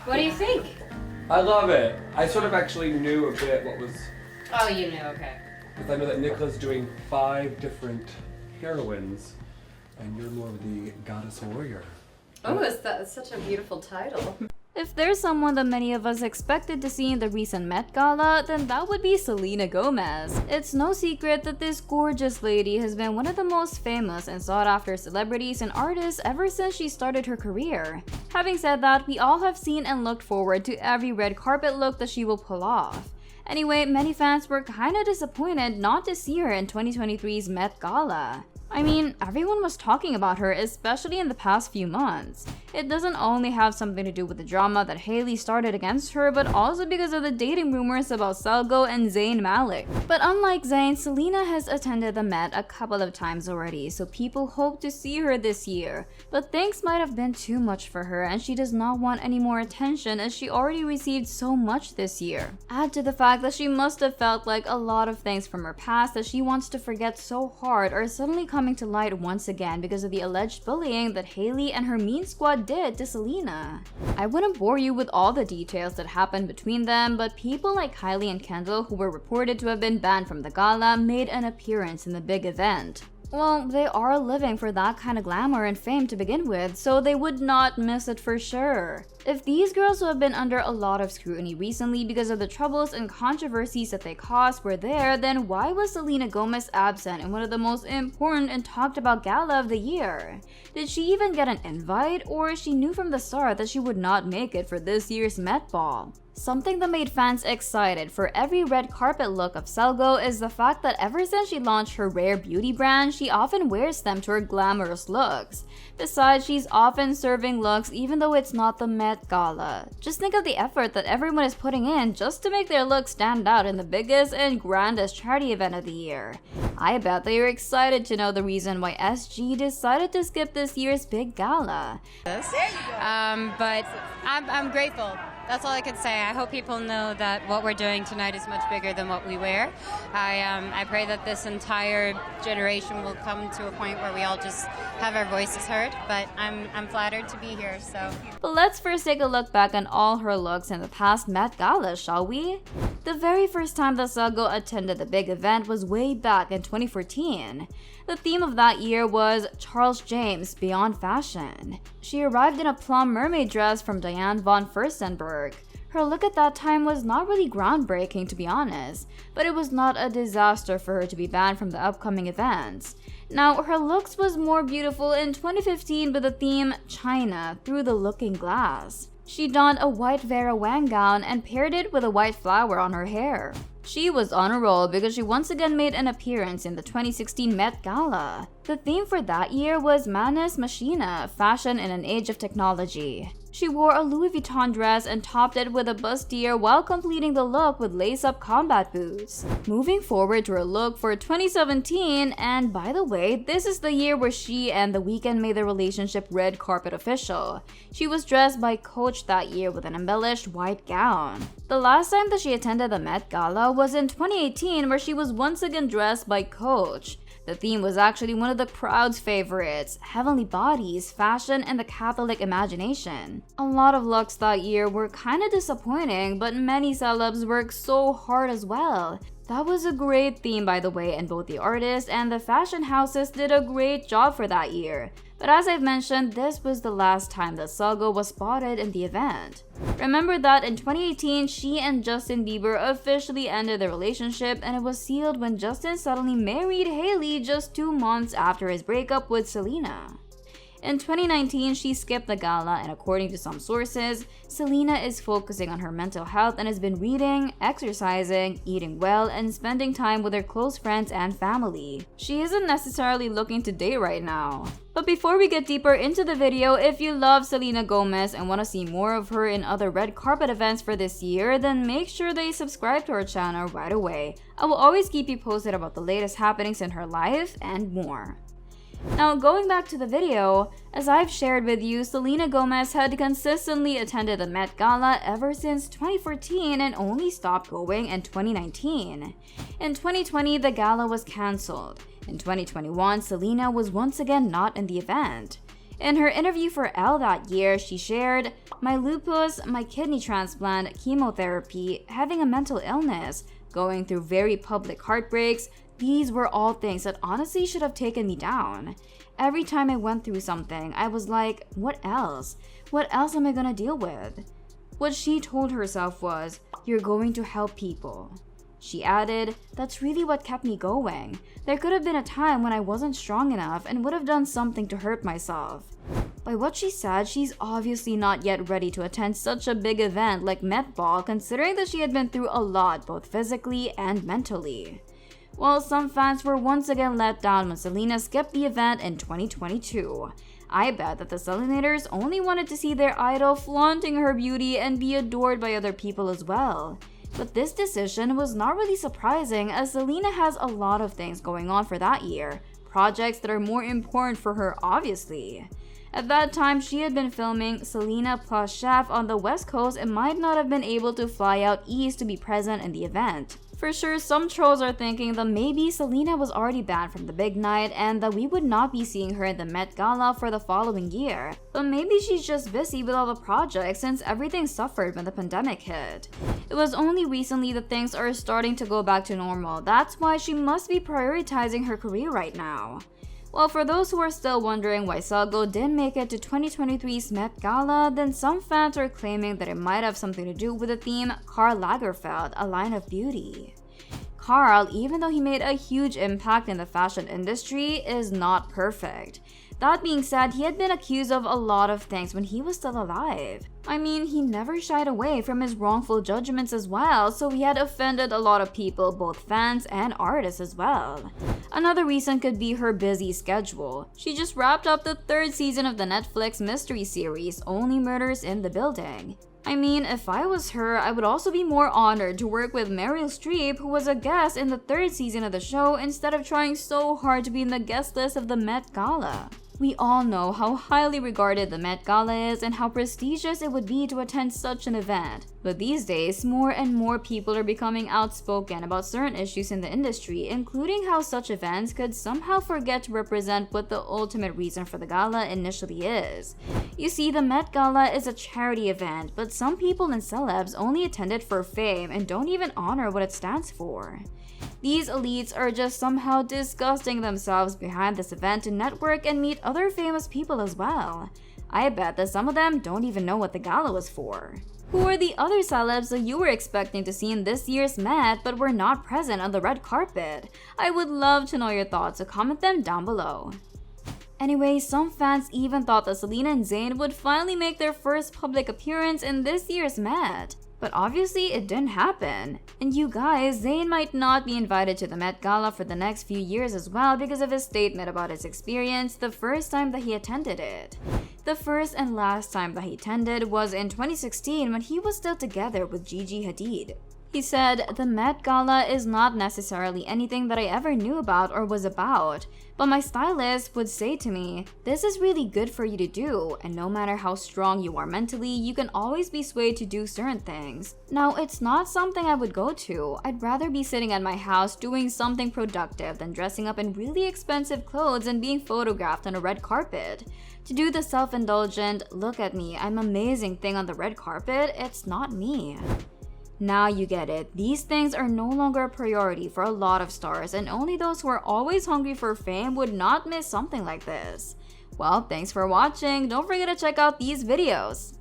What do you think? I love it. I sort of actually knew a bit what was, Oh, you knew, okay. because I know that Nicola's doing 5 different heroines, and you're more of the goddess warrior. Oh, is that such a beautiful title? If there's someone that many of us expected to see in the recent Met Gala, then that would be Selena Gomez. It's no secret that this gorgeous lady has been one of the most famous and sought after celebrities and artists ever since she started her career. Having said that, we all have seen and looked forward to every red carpet look that she will pull off. Anyway, many fans were kinda disappointed not to see her in 2023's Met Gala. I mean, everyone was talking about her, especially in the past few months. It doesn't only have something to do with the drama that Hailey started against her, but also because of the dating rumors about Selgo and Zayn Malik. But unlike Zayn, Selena has attended the Met a couple of times already, so people hope to see her this year. But things might have been too much for her, and she does not want any more attention as she already received so much this year. Add to the fact that she must have felt like a lot of things from her past that she wants to forget so hard are suddenly coming to light once again because of the alleged bullying that Hailey and her mean squad did to Selena. I wouldn't bore you with all the details that happened between them, but people like Kylie and Kendall, who were reported to have been banned from the gala, made an appearance in the big event. Well, they are living for that kind of glamour and fame to begin with, so they would not miss it for sure. If these girls who have been under a lot of scrutiny recently because of the troubles and controversies that they caused were there, then why was Selena Gomez absent in one of the most important and talked about gala of the year? Did she even get an invite, or she knew from the start that she would not make it for this year's Met Ball? Something that made fans excited for every red carpet look of Selgo is the fact that ever since she launched her Rare Beauty brand, she often wears them to her glamorous looks. Besides, she's often serving looks even though it's not the Met Gala. Just think of the effort that everyone is putting in just to make their looks stand out in the biggest and grandest charity event of the year. I bet that you're excited to know the reason why SG decided to skip this year's big gala. But I'm grateful. That's all I can say. I hope people know that what we're doing tonight is much bigger than what we wear. I pray that this entire generation will come to a point where we all just have our voices heard. But I'm flattered to be here. So. But let's first take a look back on all her looks in the past Met Gala, shall we? The very first time that Selgo attended the big event was way back in 2014. The theme of that year was Charles James Beyond Fashion. She arrived in a plum mermaid dress from Diane von Furstenberg. Her look at that time was not really groundbreaking, to be honest, but it was not a disaster for her to be banned from the upcoming events. Now, her looks was more beautiful in 2015 with the theme China Through the Looking Glass. She donned a white Vera Wang gown and paired it with a white flower on her hair. She was on a roll because she once again made an appearance in the 2016 Met Gala. The theme for that year was Manus Machina, fashion in an age of technology. She wore a Louis Vuitton dress and topped it with a bustier while completing the look with lace-up combat boots. Moving forward to her look for 2017, and by the way, this is the year where she and The Weeknd made their relationship red carpet official. She was dressed by Coach that year with an embellished white gown. The last time that she attended the Met Gala was in 2018, where she was once again dressed by Coach. The theme was actually one of the crowd's favorites, heavenly bodies, fashion, and the Catholic imagination. A lot of looks that year were kinda disappointing, but many celebs worked so hard as well. That was a great theme, by the way, and both the artists and the fashion houses did a great job for that year. But as I've mentioned, this was the last time that Selgo was spotted in the event. Remember that in 2018, she and Justin Bieber officially ended their relationship, and it was sealed when Justin suddenly married Hailey just 2 months after his breakup with Selena. In 2019, she skipped the gala, and according to some sources, Selena is focusing on her mental health and has been reading, exercising, eating well, and spending time with her close friends and family. She isn't necessarily looking to date right now. But before we get deeper into the video, if you love Selena Gomez and want to see more of her in other red carpet events for this year, then make sure that you subscribe to our channel right away. I will always keep you posted about the latest happenings in her life and more. Now, going back to the video, as I've shared with you, Selena Gomez had consistently attended the Met Gala ever since 2014 and only stopped going in 2019. In 2020, the gala was cancelled. In 2021, Selena was once again not in the event. In her interview for Elle that year, she shared, "My lupus, my kidney transplant, chemotherapy, having a mental illness, going through very public heartbreaks, these were all things that honestly should have taken me down. Every time I went through something, I was like, what else? What else am I gonna deal with?" What she told herself was, "You're going to help people." She added, "That's really what kept me going. There could have been a time when I wasn't strong enough and would have done something to hurt myself." By what she said, she's obviously not yet ready to attend such a big event like Met Ball, considering that she had been through a lot both physically and mentally. Well, some fans were once again let down when Selena skipped the event in 2022. I bet that the Selenators only wanted to see their idol flaunting her beauty and be adored by other people as well. But this decision was not really surprising, as Selena has a lot of things going on for that year, projects that are more important for her obviously. At that time, she had been filming Selena plus Chef on the West Coast and might not have been able to fly out east to be present in the event. For sure, some trolls are thinking that maybe Selena was already banned from the big night and that we would not be seeing her in the Met Gala for the following year. But maybe she's just busy with all the projects since everything suffered when the pandemic hit. It was only recently that things are starting to go back to normal. That's why she must be prioritizing her career right now. Well, for those who are still wondering why Seogo didn't make it to 2023's Met Gala, then some fans are claiming that it might have something to do with the theme Karl Lagerfeld, a line of beauty. Karl, even though he made a huge impact in the fashion industry, is not perfect. That being said, he had been accused of a lot of things when he was still alive. I mean, he never shied away from his wrongful judgments as well, so he had offended a lot of people, both fans and artists as well. Another reason could be her busy schedule. She just wrapped up the 3rd season of the Netflix mystery series, Only Murders in the Building. I mean, if I was her, I would also be more honored to work with Meryl Streep, who was a guest in the 3rd season of the show, instead of trying so hard to be in the guest list of the Met Gala. We all know how highly regarded the Met Gala is and how prestigious it would be to attend such an event. But these days, more and more people are becoming outspoken about certain issues in the industry, including how such events could somehow forget to represent what the ultimate reason for the gala initially is. You see, the Met Gala is a charity event, but some people and celebs only attend it for fame and don't even honor what it stands for. These elites are just somehow disgusting themselves behind this event to network and meet other famous people as well. I bet that some of them don't even know what the gala was for. Who are the other celebs that you were expecting to see in this year's Met but were not present on the red carpet? I would love to know your thoughts, so comment them down below. Anyway, some fans even thought that Selena and Zayn would finally make their first public appearance in this year's Met. But obviously it didn't happen. And you guys, Zayn might not be invited to the Met Gala for the next few years as well because of his statement about his experience the first time that he attended it. The first and last time that he attended was in 2016 when he was still together with Gigi Hadid. He said, "The Met Gala is not necessarily anything that I ever knew about or was about, but my stylist would say to me, 'This is really good for you to do, and no matter how strong you are mentally, you can always be swayed to do certain things.' Now, it's not something I would go to. I'd rather be sitting at my house doing something productive than dressing up in really expensive clothes and being photographed on a red carpet. To do the self-indulgent, 'Look at me, I'm amazing' thing on the red carpet, it's not me." Now you get it. These things are no longer a priority for a lot of stars, and only those who are always hungry for fame would not miss something like this. Well, thanks for watching. Don't forget to check out these videos.